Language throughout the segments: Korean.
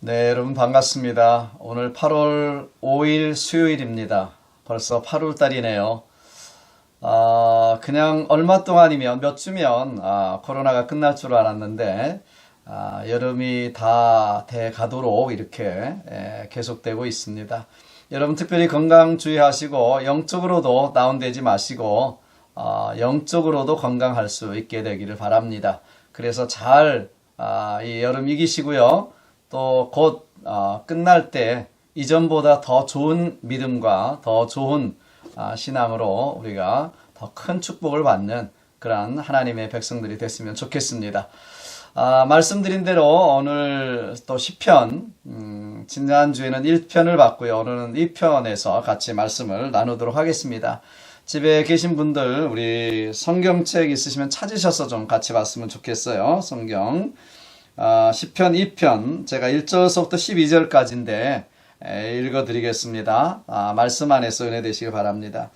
네, 여러분 반갑습니다. 오늘 8월 5일 수요일입니다. 벌써 8월 달이네요. 그냥 얼마 동안이면, 몇 주면, 코로나가 끝날 줄 알았는데, 여름이 다 돼 가도록 이렇게 계속되고 있습니다. 여러분 특별히 건강 주의하시고, 영적으로도 다운되지 마시고, 영적으로도 건강할 수 있게 되기를 바랍니다. 그래서 잘, 이 여름 이기시고요. 또 곧 끝날 때 이전보다 더 좋은 믿음과 더 좋은 신앙으로 우리가 더 큰 축복을 받는 그러한 하나님의 백성들이 됐으면 좋겠습니다. 말씀드린 대로 오늘 또 시편, 지난주에는 1편을 봤고요. 오늘은 2편에서 같이 말씀을 나누도록 하겠습니다. 집에 계신 분들 우리 성경책 있으시면 찾으셔서 좀 같이 봤으면 좋겠어요. 성경. 시편 2편 제가 1절서부터 12절까지인데 읽어드리겠습니다. 말씀 안에서 은혜 되시길 바랍니다.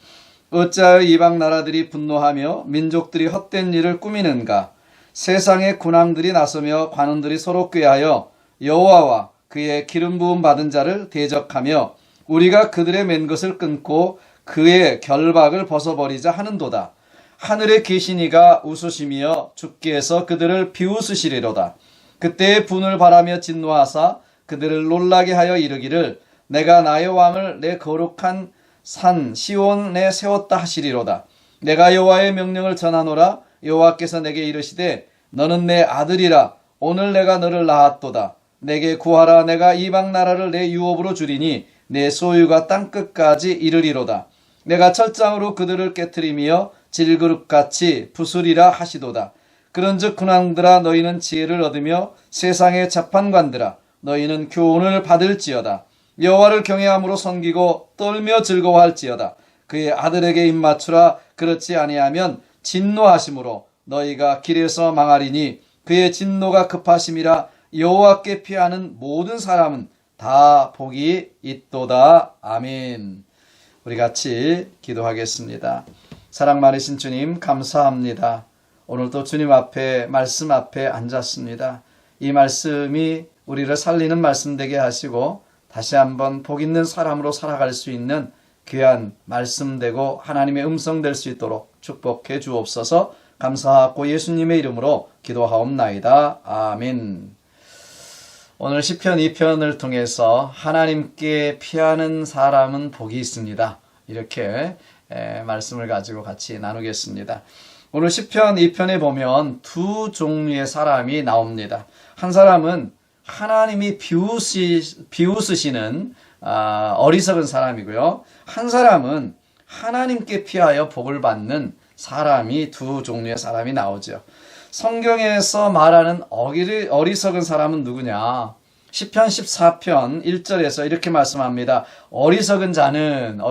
어찌하여 이방 나라들이 분노하며 민족들이 헛된 일을 꾸미는가? 세상의 군왕들이 나서며 관원들이 서로 꾀하여 여호와와 그의 기름 부음 받은 자를 대적하며 우리가 그들의 맨 것을 끊고 그의 결박을 벗어버리자 하는도다. 하늘에 계신 이가 웃으시며 주께서 그들을 비웃으시리로다. 그때의 분을 바라며 진노하사 그들을 놀라게 하여 이르기를 내가 나의 왕을 내 거룩한 산 시온에 세웠다 하시리로다. 내가 여호와의 명령을 전하노라. 여호와께서 내게 이르시되 너는 내 아들이라. 오늘 내가 너를 낳았도다. 내게 구하라. 내가 이방 나라를 내 유업으로 주리니 내 소유가 땅끝까지 이르리로다. 내가 철장으로 그들을 깨트리며 질그릇같이 부수리라 하시도다. 그런즉 군왕들아 너희는 지혜를 얻으며 세상의 재판관들아 너희는 교훈을 받을지어다. 여호와를 경외함으로 섬기고 떨며 즐거워할지어다. 그의 아들에게 입맞추라. 그렇지 아니하면 진노하심으로 너희가 길에서 망하리니 그의 진노가 급하심이라. 여호와께 피하는 모든 사람은 다 복이 있도다. 아멘. 우리 같이 기도하겠습니다. 사랑 많으신 주님 감사합니다. 오늘도 주님 앞에 말씀 앞에 앉았습니다. 이 말씀이 우리를 살리는 말씀 되게 하시고 다시 한번 복 있는 사람으로 살아갈 수 있는 귀한 말씀 되고 하나님의 음성 될 수 있도록 축복해 주옵소서. 감사하고 예수님의 이름으로 기도하옵나이다. 아멘. 오늘 시편 2편을 통해서 하나님께 피하는 사람은 복이 있습니다. 이렇게 말씀을 가지고 같이 나누겠습니다. 오늘 시편 2편에 보면 두 종류의 사람이 나옵니다. 한 사람은 하나님이 비웃으시는 어리석은 사람이고요. 한 사람은 하나님께 피하여 복을 받는 사람이 두 종류의 사람이 나오죠. 성경에서 말하는 어리석은 사람은 누구냐? 시편 14편 1절에서 이렇게 말씀합니다. 어리석은 자는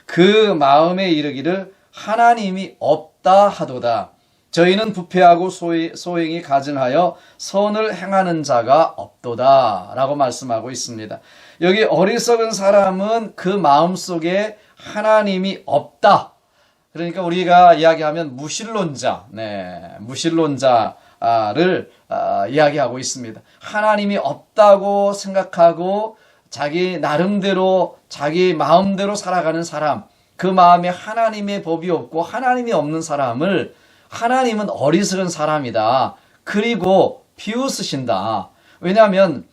그 마음에 이르기를 하나님이 없다 하도다. 저희는 부패하고 소행이 가증하여 선을 행하는 자가 없도다 라고 말씀하고 있습니다. 여기 어리석은 사람은 그 마음속에 하나님이 없다. 그러니까 우리가 이야기하면 무신론자, 무신론자를 이야기하고 있습니다. 하나님이 없다고 생각하고 자기 나름대로 자기 마음대로 살아가는 사람, 그 마음에 하나님의 법이 없고 하나님이 없는 사람을 하나님은 어리석은 사람이다. 그리고 비웃으신다. 왜냐하면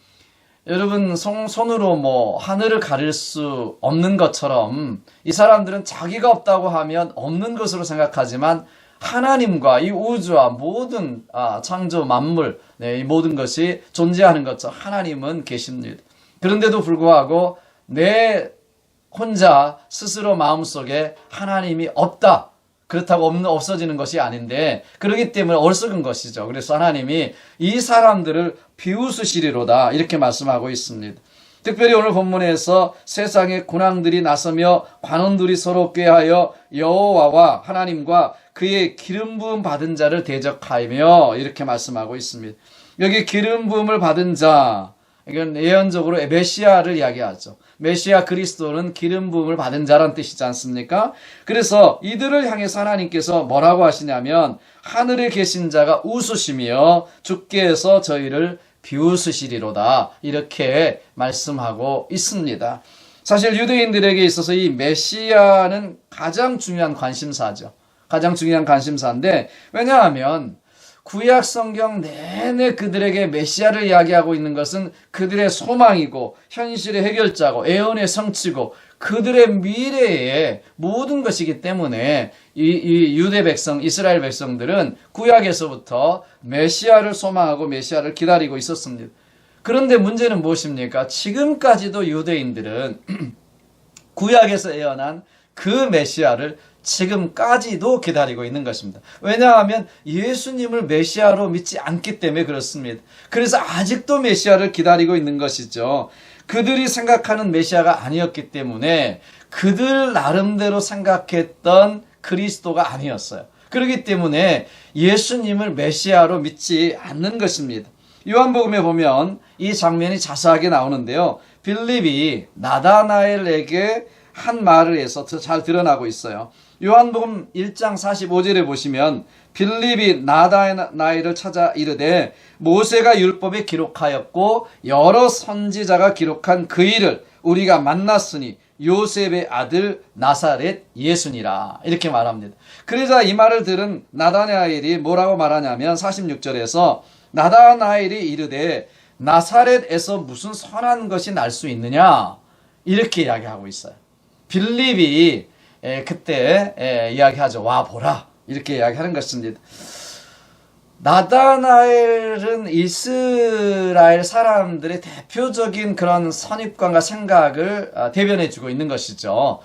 여러분 손으로 하늘을 가릴 수 없는 것처럼 이 사람들은 자기가 없다고 하면 없는 것으로 생각하지만 하나님과 이 우주와 모든 창조 만물, 이 모든 것이 존재하는 것처럼 하나님은 계십니다. 그런데도 불구하고 내 혼자 스스로 마음속에 하나님이 없다. 그렇다고 없어지는 것이 아닌데 그렇기 때문에 어리석은 것이죠. 그래서 하나님이 이 사람들을 비웃으시리로다 이렇게 말씀하고 있습니다. 특별히 오늘 본문에서 세상의 군왕들이 나서며 관원들이 서로 꾀하여 여호와와 하나님과 그의 기름 부음 받은 자를 대적하며 이렇게 말씀하고 있습니다. 여기 기름 부음을 받은 자, 이건 예언적으로 메시아를 이야기하죠. 메시아 그리스도는 기름 부음을 받은 자란 뜻이지 않습니까? 그래서 이들을 향해서 하나님께서 뭐라고 하시냐면 하늘에 계신 자가 웃으시며 주께서 저희를 비웃으시리로다 이렇게 말씀하고 있습니다. 사실 유대인들에게 있어서 이 메시아는 가장 중요한 관심사죠. 가장 중요한 관심사인데, 왜냐하면 구약 성경 내내 그들에게 메시아를 이야기하고 있는 것은 그들의 소망이고 현실의 해결자고 애언의 성취고 그들의 미래의 모든 것이기 때문에 이 유대 백성, 이스라엘 백성들은 구약에서부터 메시아를 소망하고 메시아를 기다리고 있었습니다. 그런데 문제는 무엇입니까? 지금까지도 유대인들은 구약에서 예언한 그 메시아를 지금까지도 기다리고 있는 것입니다. 왜냐하면 예수님을 메시아로 믿지 않기 때문에 그렇습니다. 그래서 아직도 메시아를 기다리고 있는 것이죠. 그들이 생각하는 메시아가 아니었기 때문에 그들 나름대로 생각했던 그리스도가 아니었어요. 그렇기 때문에 예수님을 메시아로 믿지 않는 것입니다. 요한복음에 보면 이 장면이 자세하게 나오는데요. 빌립이 나다나엘에게 한 말을 해서 잘 드러나고 있어요. 요한복음 1장 45절에 보시면 빌립이 나다나엘을 찾아 이르되 모세가 율법에 기록하였고 여러 선지자가 기록한 그 일을 우리가 만났으니 요셉의 아들 나사렛 예수니라 이렇게 말합니다. 그러자 이 말을 들은 나다나엘이 뭐라고 말하냐면 46절에서 나다나엘이 이르되 나사렛에서 무슨 선한 것이 날 수 있느냐 이렇게 이야기하고 있어요. 빌립이 그때 이야기하죠. 와 보라 이렇게 이야기하는 것입니다. 나다나엘은 이스라엘 사람들의 대표적인 그런 선입관과 생각을 대변해주고 있는 것이죠.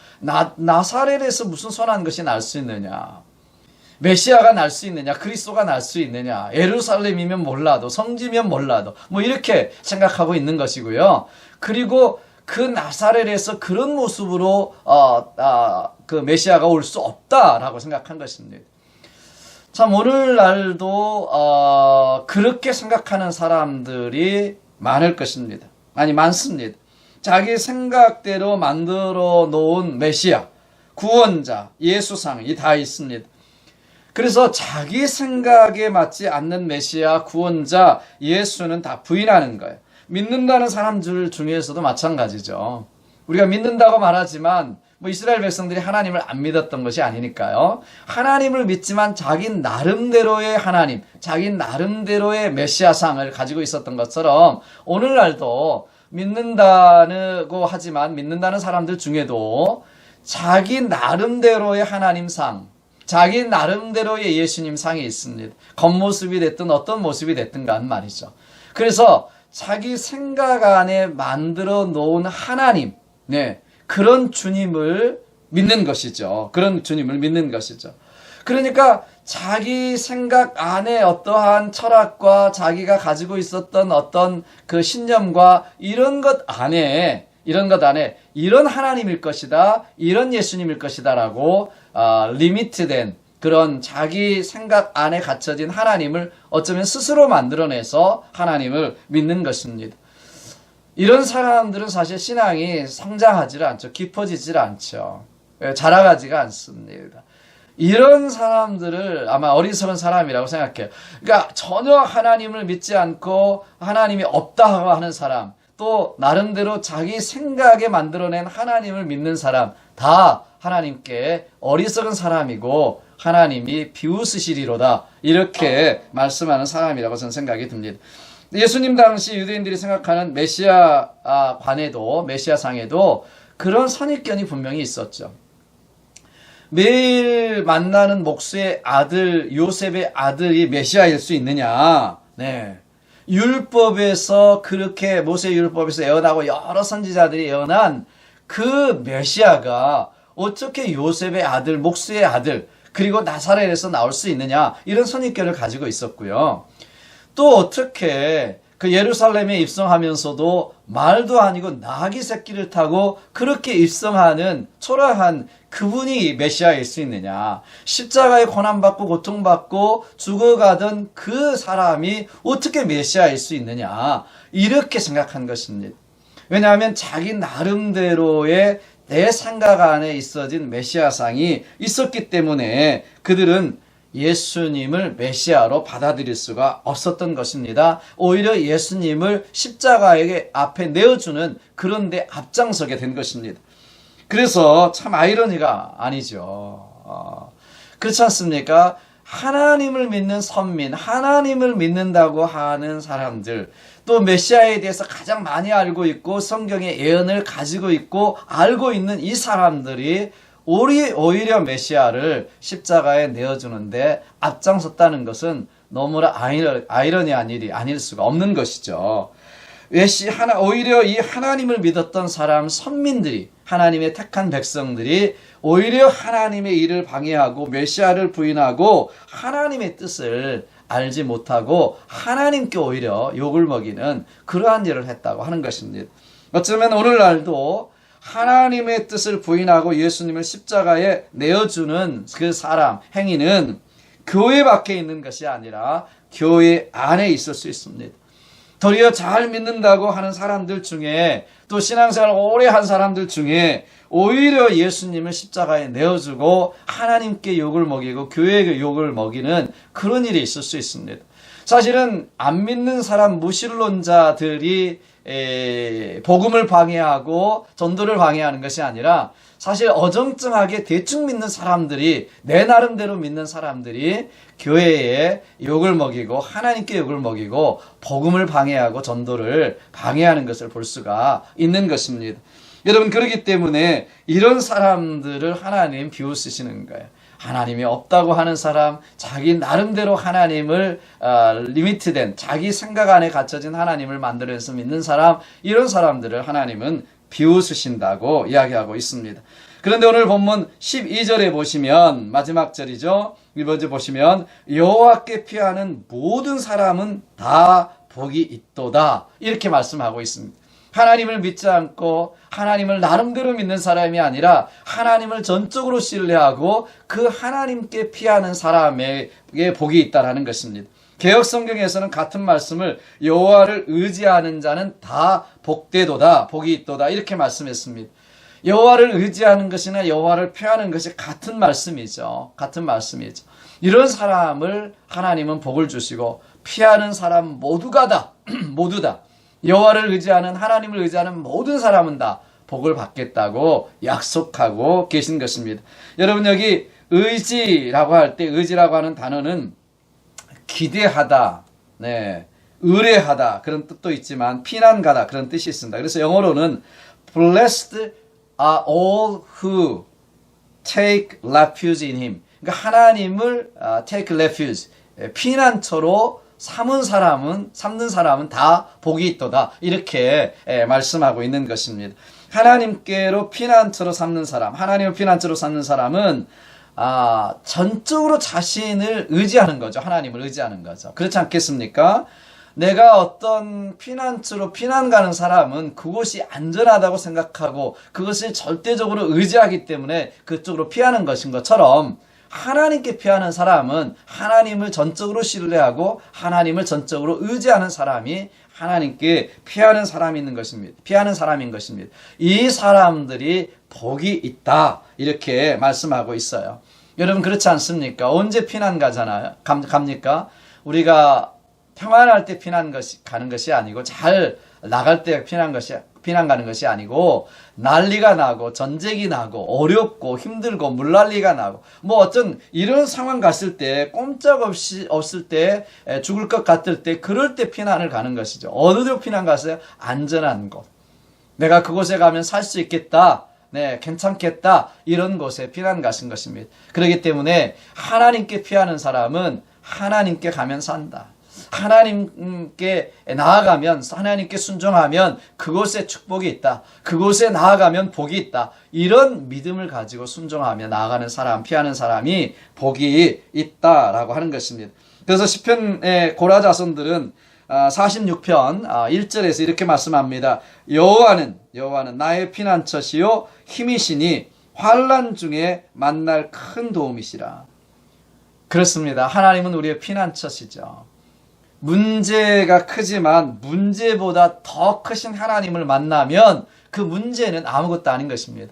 나사렛에서 무슨 선한 것이 날 수 있느냐, 메시아가 날 수 있느냐, 그리스도가 날 수 있느냐, 예루살렘이면 몰라도 성지면 몰라도 뭐 이렇게 생각하고 있는 것이고요. 그리고 그 나사렛에서 그런 모습으로 그 메시아가 올 수 없다라고 생각한 것입니다. 참 오늘날도 그렇게 생각하는 사람들이 많을 것입니다. 많습니다. 자기 생각대로 만들어 놓은 메시아, 구원자, 예수상이 다 있습니다. 그래서 자기 생각에 맞지 않는 메시아, 구원자, 예수는 다 부인하는 거예요. 믿는다는 사람들 중에서도 마찬가지죠. 우리가 믿는다고 말하지만 이스라엘 백성들이 하나님을 안 믿었던 것이 아니니까요. 하나님을 믿지만 자기 나름대로의 하나님, 자기 나름대로의 메시아상을 가지고 있었던 것처럼 오늘날도 믿는다고 하지만 믿는다는 사람들 중에도 자기 나름대로의 하나님상, 자기 나름대로의 예수님상이 있습니다. 겉모습이 됐든 어떤 모습이 됐든 간 말이죠. 그래서 자기 생각 안에 만들어 놓은 하나님, 그런 주님을 믿는 것이죠. 그런 주님을 믿는 것이죠. 그러니까 자기 생각 안에 어떠한 철학과 자기가 가지고 있었던 어떤 그 신념과 이런 것 안에 이런 하나님일 것이다, 이런 예수님일 것이다라고 리미트된 그런 자기 생각 안에 갇혀진 하나님을 어쩌면 스스로 만들어내서 하나님을 믿는 것입니다. 이런 사람들은 사실 신앙이 성장하지 않죠. 깊어지지 않죠. 자라가지가 않습니다. 이런 사람들을 아마 어리석은 사람이라고 생각해요. 그러니까 전혀 하나님을 믿지 않고 하나님이 없다고 하는 사람, 또 나름대로 자기 생각에 만들어낸 하나님을 믿는 사람, 다 하나님께 어리석은 사람이고 하나님이 비웃으시리로다 이렇게 말씀하는 사람이라고 저는 생각이 듭니다. 예수님 당시 유대인들이 생각하는 메시아 관에도, 메시아상에도 그런 선입견이 분명히 있었죠. 매일 만나는 목수의 아들, 요셉의 아들이 메시아일 수 있느냐. 율법에서 그렇게 모세 율법에서 예언하고 여러 선지자들이 예언한 그 메시아가 어떻게 요셉의 아들, 목수의 아들, 그리고 나사렛에서 나올 수 있느냐. 이런 선입견을 가지고 있었고요. 또 어떻게 그 예루살렘에 입성하면서도 말도 아니고 나귀 새끼를 타고 그렇게 입성하는 초라한 그분이 메시아일 수 있느냐. 십자가에 고난받고 고통받고 죽어가던 그 사람이 어떻게 메시아일 수 있느냐. 이렇게 생각한 것입니다. 왜냐하면 자기 나름대로의 내 생각 안에 있어진 메시아상이 있었기 때문에 그들은 예수님을 메시아로 받아들일 수가 없었던 것입니다. 오히려 예수님을 십자가의 앞에 내어주는 그런 데 앞장서게 된 것입니다. 그래서 참 아이러니가 아니죠. 그렇지 않습니까? 하나님을 믿는 선민, 하나님을 믿는다고 하는 사람들, 또 메시아에 대해서 가장 많이 알고 있고 성경의 예언을 가지고 있고 알고 있는 이 사람들이 오히려 메시아를 십자가에 내어주는데 앞장섰다는 것은 너무나 아이러니한 일이 아닐 수가 없는 것이죠. 오히려 이 하나님을 믿었던 사람, 선민들이, 하나님의 택한 백성들이 오히려 하나님의 일을 방해하고 메시아를 부인하고 하나님의 뜻을 알지 못하고 하나님께 오히려 욕을 먹이는 그러한 일을 했다고 하는 것입니다. 어쩌면 오늘날도 하나님의 뜻을 부인하고 예수님을 십자가에 내어주는 그 사람, 행위는 교회 밖에 있는 것이 아니라 교회 안에 있을 수 있습니다. 도리어 잘 믿는다고 하는 사람들 중에, 또 신앙생활 오래 한 사람들 중에 오히려 예수님을 십자가에 내어주고 하나님께 욕을 먹이고 교회에게 욕을 먹이는 그런 일이 있을 수 있습니다. 사실은 안 믿는 사람, 무신론자들이 복음을 방해하고 전도를 방해하는 것이 아니라 사실 어정쩡하게 대충 믿는 사람들이, 내 나름대로 믿는 사람들이 교회에 욕을 먹이고 하나님께 욕을 먹이고 복음을 방해하고 전도를 방해하는 것을 볼 수가 있는 것입니다. 여러분, 그렇기 때문에 이런 사람들을 하나님 비웃으시는 거예요. 하나님이 없다고 하는 사람, 자기 나름대로 하나님을 리미트된 자기 생각 안에 갇혀진 하나님을 만들어서 믿는 사람, 이런 사람들을 하나님은 비웃으신다고 이야기하고 있습니다. 그런데 오늘 본문 12절에 보시면, 마지막 절이죠. 이번 절 보시면 여호와께 피하는 모든 사람은 다 복이 있도다, 이렇게 말씀하고 있습니다. 하나님을 믿지 않고 하나님을 나름대로 믿는 사람이 아니라 하나님을 전적으로 신뢰하고 그 하나님께 피하는 사람에게 복이 있다라는 것입니다. 개역 성경에서는 같은 말씀을 여호와를 의지하는 자는 다 복되도다, 복이 있도다, 이렇게 말씀했습니다. 여호와를 의지하는 것이나 여호와를 피하는 것이 같은 말씀이죠. 같은 말씀이죠. 이런 사람을 하나님은 복을 주시고, 피하는 사람 모두가 다 모두 다 여호와를 의지하는, 하나님을 의지하는 모든 사람은 다 복을 받겠다고 약속하고 계신 것입니다. 여러분, 여기 의지라고 할 때, 의지라고 하는 단어는 기대하다, 의뢰하다, 그런 뜻도 있지만 피난가다, 그런 뜻이 있습니다. 그래서 영어로는 Blessed are all who take refuge in him. 그러니까 하나님을 take refuge, 피난처로 삼는 사람은 다 복이 있도다, 이렇게 말씀하고 있는 것입니다. 하나님께로 피난처로 삼는 사람, 하나님을 피난처로 삼는 사람은 전적으로 자신을 의지하는 거죠. 하나님을 의지하는 거죠. 그렇지 않겠습니까? 내가 어떤 피난처로 피난 가는 사람은 그곳이 안전하다고 생각하고 그것을 절대적으로 의지하기 때문에 그쪽으로 피하는 것인 것처럼, 하나님께 피하는 사람은 하나님을 전적으로 신뢰하고 하나님을 전적으로 의지하는 사람이 하나님께 피하는 사람인 것입니다. 피하는 사람인 것입니다. 이 사람들이 복이 있다, 이렇게 말씀하고 있어요. 여러분, 그렇지 않습니까? 언제 피난 갑니까? 우리가 평안할 때 가는 것이 아니고, 잘 나갈 때 피난 가는 것이 아니고, 난리가 나고 전쟁이 나고 어렵고 힘들고 물난리가 나고 어떤 이런 상황 갔을 때, 꼼짝없이 없을 때, 죽을 것 같을 때, 그럴 때 피난을 가는 것이죠. 어디로 피난 갔어요? 안전한 곳. 내가 그곳에 가면 살 수 있겠다, 괜찮겠다, 이런 곳에 피난 가신 것입니다. 그렇기 때문에 하나님께 피하는 사람은 하나님께 가면 산다. 하나님께 나아가면, 하나님께 순종하면 그곳에 축복이 있다, 그곳에 나아가면 복이 있다, 이런 믿음을 가지고 순종하며 나아가는 사람, 피하는 사람이 복이 있다라고 하는 것입니다. 그래서 시편의 고라 자손들은 46편 1절에서 이렇게 말씀합니다. 여호와는 나의 피난처시요 힘이시니 환난 중에 만날 큰 도움이시라. 그렇습니다. 하나님은 우리의 피난처시죠. 문제가 크지만 문제보다 더 크신 하나님을 만나면 그 문제는 아무것도 아닌 것입니다.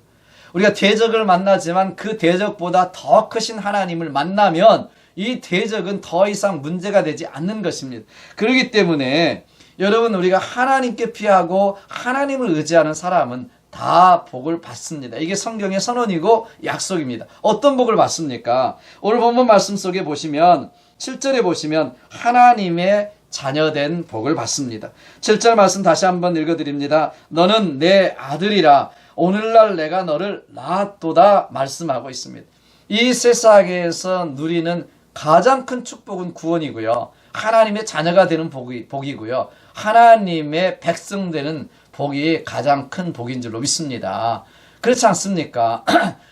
우리가 대적을 만나지만 그 대적보다 더 크신 하나님을 만나면 이 대적은 더 이상 문제가 되지 않는 것입니다. 그렇기 때문에 여러분, 우리가 하나님께 피하고 하나님을 의지하는 사람은 다 복을 받습니다. 이게 성경의 선언이고 약속입니다. 어떤 복을 받습니까? 오늘 본문 말씀 속에 보시면 7절에 보시면 하나님의 자녀된 복을 받습니다. 7절 말씀 다시 한번 읽어드립니다. 너는 내 아들이라 오늘날 내가 너를 낳았도다 말씀하고 있습니다. 이 세상에서 누리는 가장 큰 축복은 구원이고요. 하나님의 자녀가 되는 복이고요. 하나님의 백성 되는 복이 가장 큰 복인 줄로 믿습니다. 그렇지 않습니까?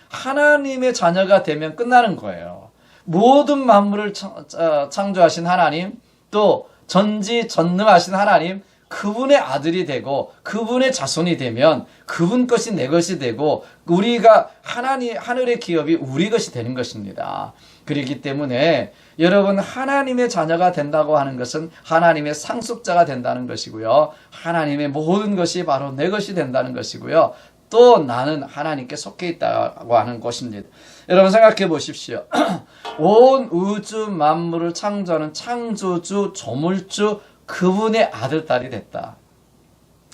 하나님의 자녀가 되면 끝나는 거예요. 모든 만물을 창조하신 하나님, 또 전지전능하신 하나님, 그분의 아들이 되고 그분의 자손이 되면 그분 것이 내 것이 되고 우리가 하늘의 기업이 우리 것이 되는 것입니다. 그렇기 때문에 여러분, 하나님의 자녀가 된다고 하는 것은 하나님의 상속자가 된다는 것이고요. 하나님의 모든 것이 바로 내 것이 된다는 것이고요. 또 나는 하나님께 속해 있다고 하는 것입니다. 여러분 생각해 보십시오. 온 우주 만물을 창조하는 창조주, 조물주, 그분의 아들, 딸이 됐다.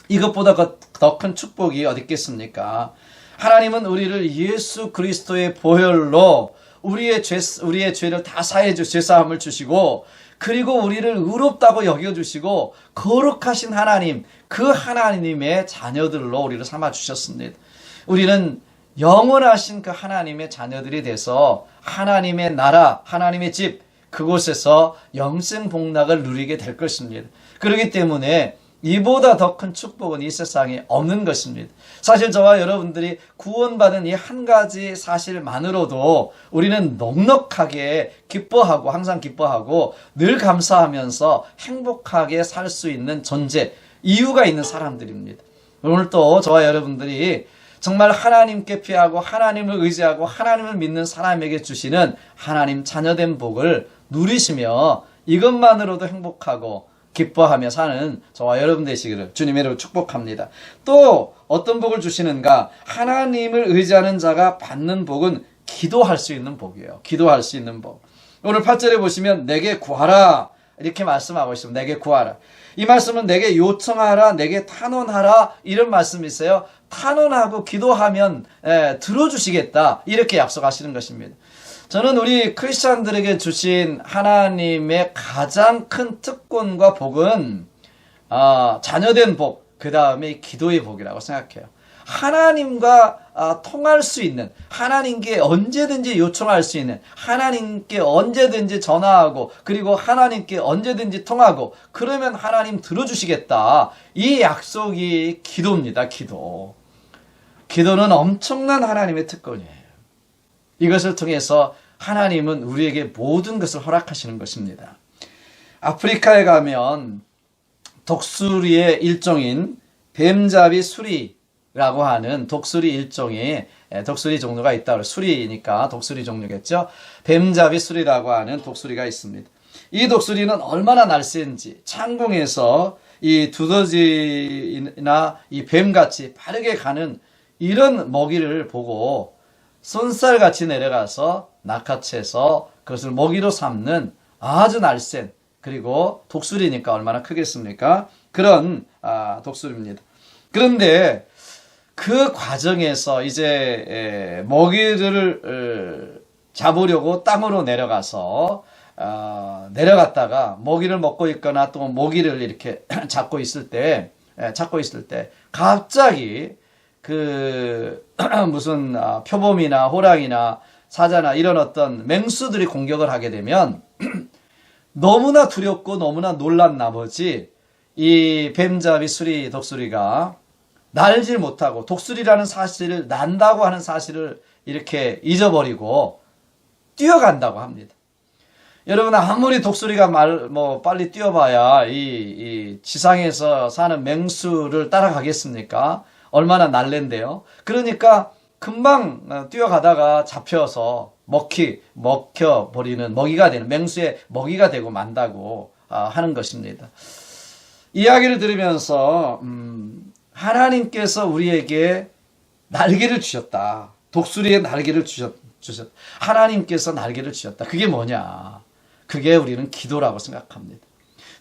이것보다 더 큰 축복이 어디 있겠습니까? 하나님은 우리를 예수 그리스도의 보혈로 우리의 죄를 다 사해 죄사함을 주시고, 그리고 우리를 의롭다고 여겨주시고 거룩하신 하나님, 그 하나님의 자녀들로 우리를 삼아 주셨습니다. 우리는 영원하신 그 하나님의 자녀들이 돼서 하나님의 나라, 하나님의 집, 그곳에서 영생 복락을 누리게 될 것입니다. 그렇기 때문에 이보다 더 큰 축복은 이 세상에 없는 것입니다. 사실 저와 여러분들이 구원받은 이 한 가지 사실만으로도 우리는 넉넉하게 기뻐하고, 항상 기뻐하고 늘 감사하면서 행복하게 살 수 있는 존재, 이유가 있는 사람들입니다. 오늘 또 저와 여러분들이 정말 하나님께 피하고 하나님을 의지하고 하나님을 믿는 사람에게 주시는 하나님 자녀된 복을 누리시며 이것만으로도 행복하고 기뻐하며 사는 저와 여러분 되시기를 주님의 이름으로 축복합니다. 또 어떤 복을 주시는가? 하나님을 의지하는 자가 받는 복은 기도할 수 있는 복이에요. 기도할 수 있는 복. 오늘 8절에 보시면 내게 구하라 이렇게 말씀하고 있습니다. 내게 구하라. 이 말씀은 내게 요청하라, 내게 탄원하라 이런 말씀이 있어요. 탄원하고 기도하면 들어주시겠다 이렇게 약속하시는 것입니다. 저는 우리 크리스찬들에게 주신 하나님의 가장 큰 특권과 복은 자녀된 복, 그 다음에 기도의 복이라고 생각해요. 하나님과 통할 수 있는, 하나님께 언제든지 요청할 수 있는, 하나님께 언제든지 전화하고, 그리고 하나님께 언제든지 통하고, 그러면 하나님 들어주시겠다. 이 약속이 기도입니다. 기도는 엄청난 하나님의 특권이에요. 이것을 통해서 하나님은 우리에게 모든 것을 허락하시는 것입니다. 아프리카에 가면 독수리의 일종인 뱀잡이 수리라고 하는 독수리 일종의 독수리 종류가 있다고, 수리니까 독수리 종류겠죠. 뱀잡이 수리라고 하는 독수리가 있습니다. 이 독수리는 얼마나 날쌘지 창공에서 이 두더지나 이 뱀같이 빠르게 가는 이런 먹이를 보고 손살같이 내려가서 낚아채서 그것을 먹이로 삼는 아주 날쌘, 그리고 독수리니까 얼마나 크겠습니까? 그런 독수리입니다. 그런데 그 과정에서 이제 먹이를 잡으려고 땅으로 내려갔다가 먹이를 먹고 있거나 또 먹이를 이렇게 잡고 있을 때 갑자기 무슨 표범이나 호랑이나 사자나 이런 어떤 맹수들이 공격을 하게 되면 너무나 두렵고 너무나 놀란 나머지 이 뱀잡이 수리 독수리가 날질 못하고 독수리라는 사실을, 난다고 하는 사실을 이렇게 잊어버리고 뛰어간다고 합니다. 여러분, 아무리 독수리가 빨리 뛰어봐야 이 지상에서 사는 맹수를 따라가겠습니까? 얼마나 날랜데요. 그러니까 금방 뛰어가다가 잡혀서 먹혀버리는, 먹이가 되는, 맹수의 먹이가 되고 만다고 하는 것입니다. 이야기를 들으면서 하나님께서 우리에게 날개를 주셨다. 독수리의 날개를 주셨다. 하나님께서 날개를 주셨다. 그게 뭐냐? 그게 우리는 기도라고 생각합니다.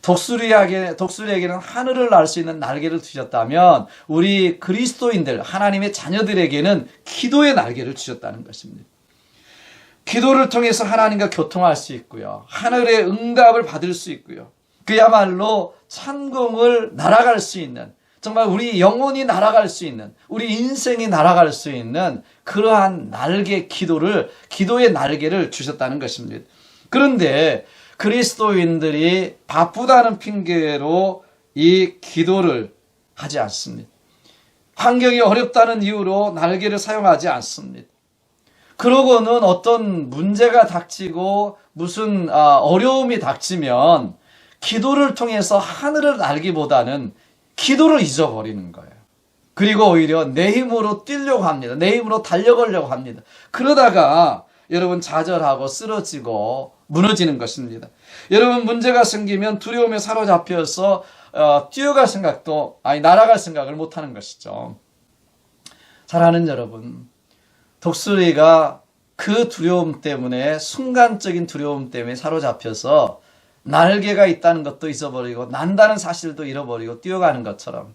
독수리에게는 하늘을 날 수 있는 날개를 주셨다면 우리 그리스도인들, 하나님의 자녀들에게는 기도의 날개를 주셨다는 것입니다. 기도를 통해서 하나님과 교통할 수 있고요. 하늘의 응답을 받을 수 있고요. 그야말로 천국을 날아갈 수 있는, 정말 우리 영혼이 날아갈 수 있는, 우리 인생이 날아갈 수 있는 그러한 기도의 날개를 주셨다는 것입니다. 그런데 그리스도인들이 바쁘다는 핑계로 이 기도를 하지 않습니다. 환경이 어렵다는 이유로 날개를 사용하지 않습니다. 그러고는 어떤 문제가 닥치고 무슨 어려움이 닥치면 기도를 통해서 하늘을 날기보다는 기도를 잊어버리는 거예요. 그리고 오히려 내 힘으로 뛰려고 합니다. 내 힘으로 달려가려고 합니다. 그러다가 여러분 좌절하고 쓰러지고 무너지는 것입니다. 여러분 문제가 생기면 두려움에 사로잡혀서 뛰어갈 생각도 날아갈 생각을 못하는 것이죠. 사랑하는 여러분, 독수리가 그 두려움 때문에, 순간적인 두려움 때문에 사로잡혀서 날개가 있다는 것도 잊어버리고 난다는 사실도 잃어버리고 뛰어가는 것처럼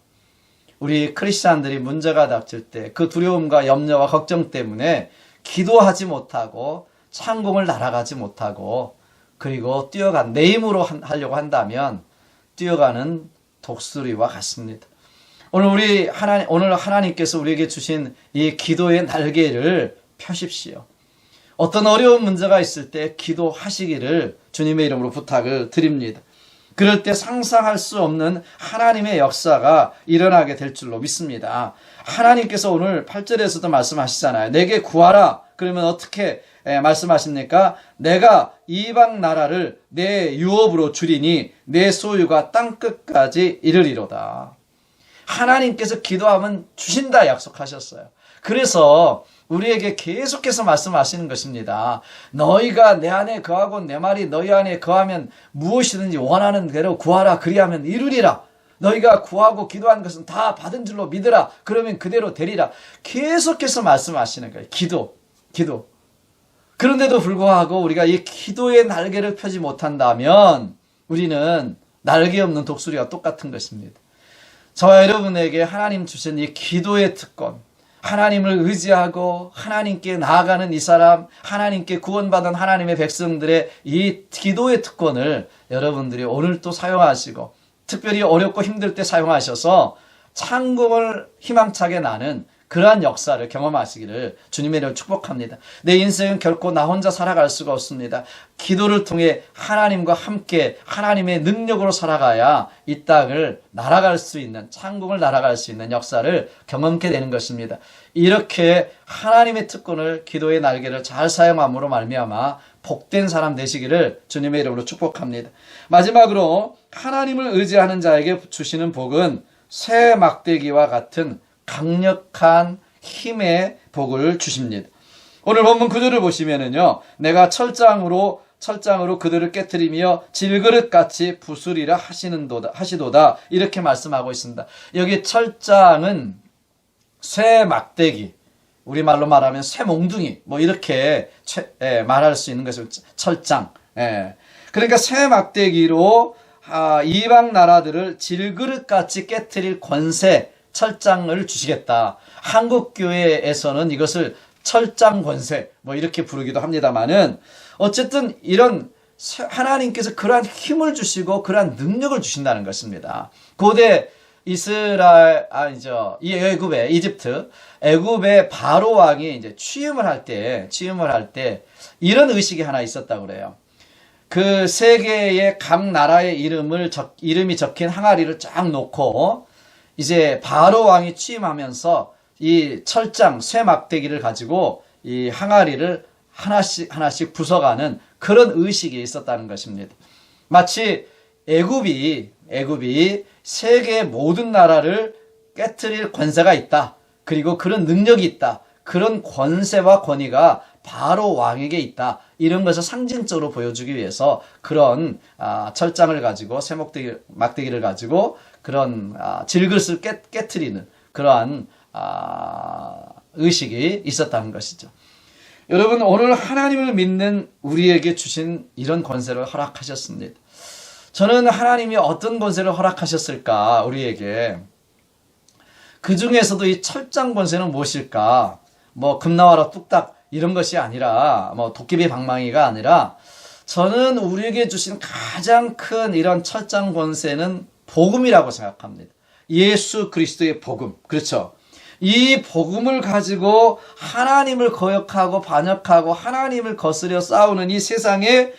우리 크리스찬들이 문제가 닥칠 때 그 두려움과 염려와 걱정 때문에 기도하지 못하고 창공을 날아가지 못하고 그리고 내 힘으로 하려고 한다면 뛰어가는 독수리와 같습니다. 오늘 하나님께서 우리에게 주신 이 기도의 날개를 펴십시오. 어떤 어려운 문제가 있을 때 기도하시기를 주님의 이름으로 부탁을 드립니다. 그럴 때 상상할 수 없는 하나님의 역사가 일어나게 될 줄로 믿습니다. 하나님께서 오늘 8절에서도 말씀하시잖아요. 내게 구하라. 그러면 어떻게 말씀하십니까? 내가 이방 나라를 내 유업으로 주리니 내 소유가 땅끝까지 이르리로다. 하나님께서 기도하면 주신다 약속하셨어요. 그래서 우리에게 계속해서 말씀하시는 것입니다. 너희가 내 안에 거하고 내 말이 너희 안에 거하면 무엇이든지 원하는 대로 구하라. 그리하면 이루리라. 너희가 구하고 기도한 것은 다 받은 줄로 믿으라. 그러면 그대로 되리라. 계속해서 말씀하시는 거예요. 기도. 그런데도 불구하고 우리가 이 기도의 날개를 펴지 못한다면 우리는 날개 없는 독수리와 똑같은 것입니다. 저와 여러분에게 하나님 주신 이 기도의 특권, 하나님을 의지하고 하나님께 나아가는 이 사람, 하나님께 구원받은 하나님의 백성들의 이 기도의 특권을 여러분들이 오늘 또 사용하시고 특별히 어렵고 힘들 때 사용하셔서 창공을 희망차게 나는 그러한 역사를 경험하시기를 주님의 이름으로 축복합니다. 내 인생은 결코 나 혼자 살아갈 수가 없습니다. 기도를 통해 하나님과 함께 하나님의 능력으로 살아가야 이 땅을 날아갈 수 있는, 창공을 날아갈 수 있는 역사를 경험하게 되는 것입니다. 이렇게 하나님의 특권을, 기도의 날개를 잘 사용함으로 말미암아 복된 사람 되시기를 주님의 이름으로 축복합니다. 마지막으로 하나님을 의지하는 자에게 주시는 복은 새 막대기와 같은 강력한 힘의 복을 주십니다. 오늘 본문 구절을 보시면은요, 내가 철장으로 그들을 깨트리며 질그릇같이 부수리라 하시도다 이렇게 말씀하고 있습니다. 여기 철장은 새 막대기, 우리말로 말하면 새 몽둥이 이렇게 말할 수 있는 것을 철장. 그러니까 새 막대기로 이방 나라들을 질그릇같이 깨트릴 권세, 철장을 주시겠다. 한국교회에서는 이것을 철장 권세 이렇게 부르기도 합니다만은 어쨌든 이런 하나님께서 그러한 힘을 주시고 그러한 능력을 주신다는 것입니다. 고대 애굽의 바로 왕이 이제 취임을 할 때 이런 의식이 하나 있었다고 그래요. 그 세계의 각 나라의 이름이 적힌 항아리를 쫙 놓고 이제 바로 왕이 취임하면서 이 철장, 쇠 막대기를 가지고 이 항아리를 하나씩 부숴가는 그런 의식이 있었다는 것입니다. 마치 애굽이 세계의 모든 나라를 깨트릴 권세가 있다. 그리고 그런 능력이 있다. 그런 권세와 권위가 바로 왕에게 있다. 이런 것을 상징적으로 보여주기 위해서 그런 철장을 가지고 쇠 막대기를 가지고 그런 질그릇을 깨트리는 그러한 의식이 있었다는 것이죠. 여러분, 오늘 하나님을 믿는 우리에게 주신 이런 권세를 허락하셨습니다. 저는 하나님이 어떤 권세를 허락하셨을까, 우리에게. 그 중에서도 이 철장 권세는 무엇일까? 뭐 금나와라 뚝딱 이런 것이 아니라, 뭐 도깨비 방망이가 아니라, 저는 우리에게 주신 가장 큰 이런 철장 권세는 복음이라고 생각합니다. 예수 그리스도의 복음. 그렇죠. 이 복음을 가지고 하나님을 거역하고 반역하고 하나님을 거스려 싸우는 이 세상의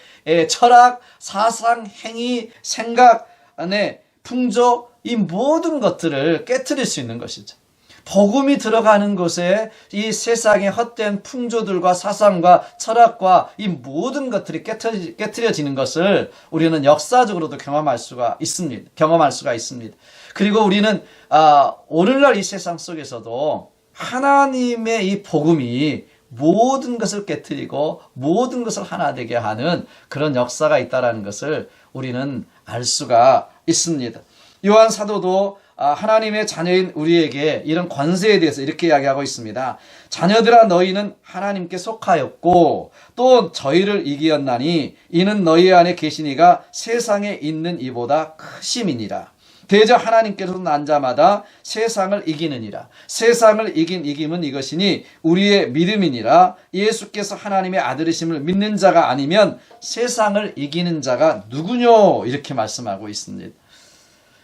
철학, 사상, 행위, 생각, 풍조, 이 모든 것들을 깨트릴 수 있는 것이죠. 복음이 들어가는 곳에 이 세상의 헛된 풍조들과 사상과 철학과 이 모든 것들이 깨트려지는 것을 우리는 역사적으로도 경험할 수가 있습니다. 그리고 우리는 오늘날 이 세상 속에서도 하나님의 이 복음이 모든 것을 깨트리고 모든 것을 하나 되게 하는 그런 역사가 있다는 것을 우리는 알 수가 있습니다. 요한 사도도 하나님의 자녀인 우리에게 이런 권세에 대해서 이렇게 이야기하고 있습니다. 자녀들아, 너희는 하나님께 속하였고 또 저희를 이기었나니 이는 너희 안에 계신 이가 세상에 있는 이보다 크심이니라. 대저 하나님께서 난 자마다 세상을 이기느니라. 세상을 이긴 이김은 이것이니 우리의 믿음이니라. 예수께서 하나님의 아들이심을 믿는 자가 아니면 세상을 이기는 자가 누구뇨? 이렇게 말씀하고 있습니다.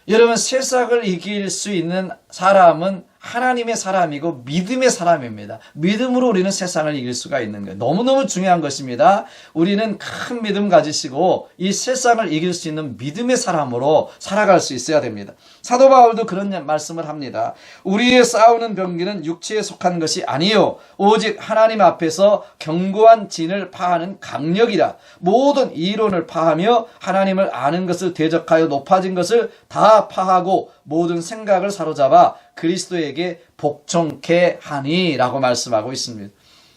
여러분, 세상을 이길 수 있는 사람은 하나님의 사람이고 믿음의 사람입니다. 믿음으로 우리는 세상을 이길 수가 있는 거예요. 너무너무 중요한 것입니다. 우리는 큰 믿음 가지시고 이 세상을 이길 수 있는 믿음의 사람으로 살아갈 수 있어야 됩니다. 사도 바울도 그런 말씀을 합니다. 우리의 싸우는 병기는 육체에 속한 것이 아니요 오직 하나님 앞에서 견고한 진을 파하는 강력이라. 모든 이론을 파하며 하나님을 아는 것을 대적하여 높아진 것을 다 파하고 모든 생각을 사로잡아 그리스도에게 복종케 하니 라고 말씀하고 있습니다.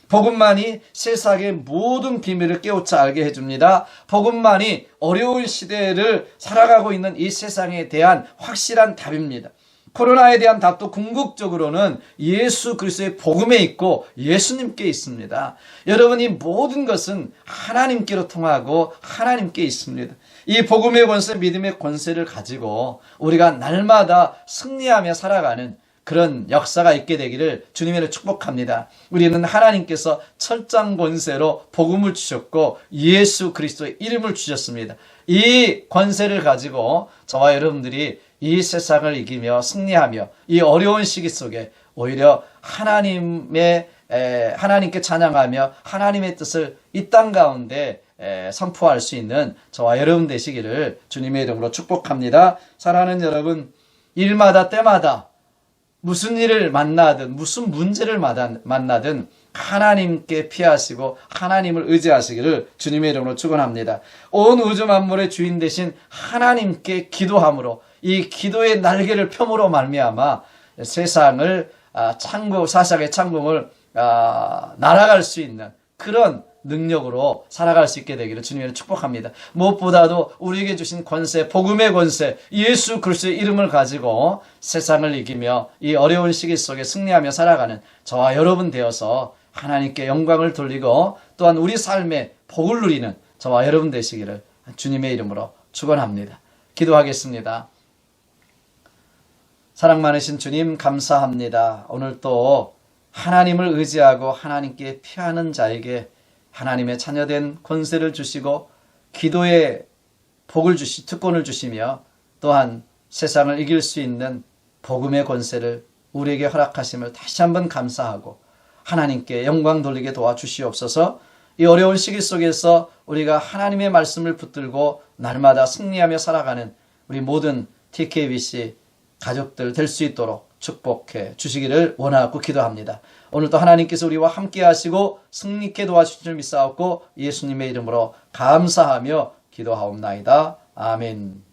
복음만이 세상의 모든 비밀을 깨우쳐 알게 해줍니다. 복음만이 어려운 시대를 살아가고 있는 이 세상에 대한 확실한 답입니다. 코로나에 대한 답도 궁극적으로는 예수 그리스도의 복음에 있고 예수님께 있습니다. 여러분, 이 모든 것은 하나님께로 통하고 하나님께 있습니다. 이 복음의 권세, 믿음의 권세를 가지고 우리가 날마다 승리하며 살아가는 그런 역사가 있게 되기를 주님으로 축복합니다. 우리는 하나님께서 철장 권세로 복음을 주셨고 예수 그리스도의 이름을 주셨습니다. 이 권세를 가지고 저와 여러분들이 이 세상을 이기며 승리하며 이 어려운 시기 속에 오히려 하나님께 찬양하며 하나님의 뜻을 이 땅 가운데 선포할 수 있는 저와 여러분 되시기를 주님의 이름으로 축복합니다. 사랑하는 여러분, 일마다 때마다 무슨 일을 만나든 무슨 문제를 만나든 하나님께 피하시고 하나님을 의지하시기를 주님의 이름으로 축원합니다. 온 우주 만물의 주인 되신 하나님께 기도함으로 이 기도의 날개를 펴므로 말미암아 세상을 사상의 창공을 날아갈 수 있는 그런 능력으로 살아갈 수 있게 되기를 주님을 축복합니다. 무엇보다도 우리에게 주신 권세, 복음의 권세, 예수 그리스도의 이름을 가지고 세상을 이기며 이 어려운 시기 속에 승리하며 살아가는 저와 여러분 되어서 하나님께 영광을 돌리고 또한 우리 삶에 복을 누리는 저와 여러분 되시기를 주님의 이름으로 축원합니다. 기도하겠습니다. 사랑 많으신 주님, 감사합니다. 오늘 또 하나님을 의지하고 하나님께 피하는 자에게 하나님의 자녀된 권세를 주시고 기도의 특권을 주시며 또한 세상을 이길 수 있는 복음의 권세를 우리에게 허락하심을 다시 한번 감사하고 하나님께 영광 돌리게 도와주시옵소서. 이 어려운 시기 속에서 우리가 하나님의 말씀을 붙들고 날마다 승리하며 살아가는 우리 모든 TKBC 가족들 될 수 있도록 축복해 주시기를 원하고 기도합니다. 오늘도 하나님께서 우리와 함께 하시고 승리케 도와주실 줄 믿사옵고 예수님의 이름으로 감사하며 기도하옵나이다. 아멘.